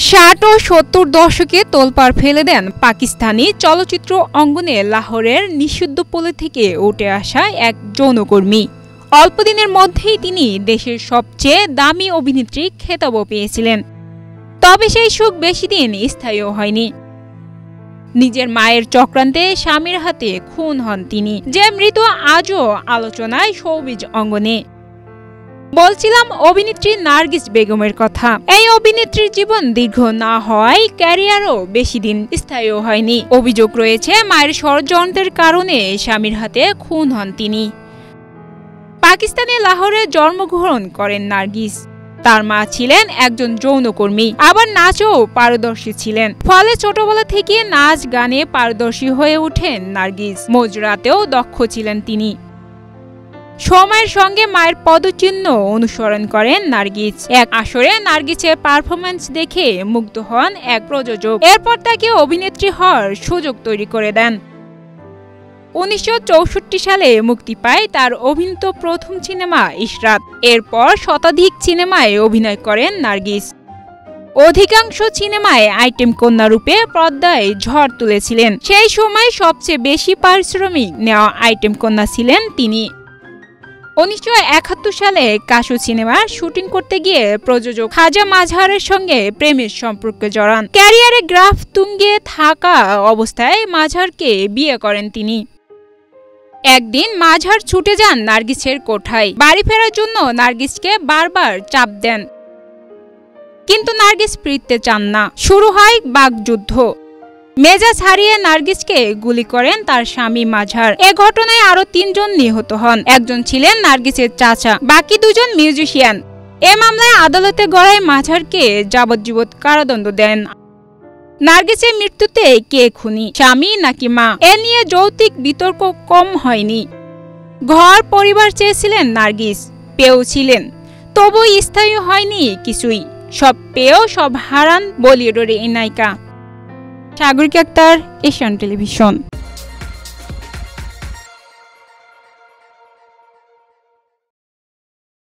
ষাট ও ৭০ দশকে তোলপাড় ফেলে দেন পাকিস্তানি চলচ্চিত্র অঙ্গনে লাহোরের নিষিদ্ধপল্লী থেকে উঠে আসা এক যৌনকর্মী। অল্পদিনের মধ্যেই তিনি দেশের সবচেয়ে দামি অভিনেত্রী খেতাবও পেয়েছিলেন। তবে সেই সুখ বেশিদিন স্থায়ীও হয়নি। নিজের মায়ের চক্রান্তে স্বামীর হাতে খুন হন তিনি, যে মৃত্যু আজও আলোচনায় শোবিজ অঙ্গনে। বলছিলাম অভিনেত্রী নার্গিস বেগমের কথা। এই অভিনেত্রীর জীবন দীর্ঘ না হওয়ায় ক্যারিয়ারও বেশি দিন স্থায়ী হয়নি। অভিযোগ রয়েছে মায়ের ষড়যন্ত্রের কারণে স্বামীর হাতে খুন হন তিনি। পাকিস্তানের লাহোরে জন্মগ্রহণ করেন নার্গিস। তার মা ছিলেন একজন যৌনকর্মী, আবার নাচেও পারদর্শী ছিলেন। ফলে ছোটবেলা থেকে নাচ গানে পারদর্শী হয়ে ওঠেন নার্গিস। মজরাতেও দক্ষ ছিলেন তিনি। সময়ের সঙ্গে মায়ের পদচিহ্ন অনুসরণ করেন নার্গিস। এক আসরে নার্গিসের পারফরম্যান্স দেখে মুগ্ধ হন এক প্রযোজক। এরপর তাকে অভিনেত্রী হওয়ার সুযোগ তৈরি করে দেন। ১৯৬৪ সালে মুক্তি পায় তার অভিনীত প্রথম সিনেমা ইশরাত। এরপর শতাধিক সিনেমায় অভিনয় করেন নার্গিস। অধিকাংশ সিনেমায় আইটেম কন্যা রূপে পর্দায় ঝড় তুলেছিলেন। সেই সময় সবচেয়ে বেশি পারিশ্রমিক নেওয়া আইটেম কন্যা ছিলেন তিনি। ১৯৭১ সালে কাশু সিনেমার শুটিং করতে গিয়ে প্রযোজক খাজা মাজহারের সঙ্গে প্রেমের সম্পর্কে জড়ান। ক্যারিয়ারে গ্রাফ তুঙ্গে থাকা অবস্থায় মাজহারকে বিয়ে করেন তিনি। একদিন মাজহার ছুটে যান নার্গিসের কোঠায়। বাড়ি ফেরার জন্য নার্গিসকে বারবার চাপ দেন, কিন্তু নার্গিস ফিরতে চান না। শুরু হয় বাকযুদ্ধ। মেজাজ হারিয়ে নার্গিসকে গুলি করেন তার স্বামী মাজহার। এ ঘটনায় আরো ৩ জন নিহত হন। একজন ছিলেন নার্গিসের চাচা, বাকি ২ জন মিউজিশিয়ান। এ মামলায় আদালতে গড়ায় মাজহারকে যাবজ্জীবন কারাদণ্ড দেন। নার্গিসের মৃত্যুতে কে খুনি, স্বামী নাকি মা, এ নিয়ে যৌক্তিক বিতর্ক কম হয়নি। ঘর পরিবার চেয়েছিলেন নার্গিস, পেয়েছিলেন, তবুই স্থায়ী হয়নি কিছুই। সব পেয়েও সব হারান বলিউডের এই নায়িকা। Sagarika Akhtar, Asian television.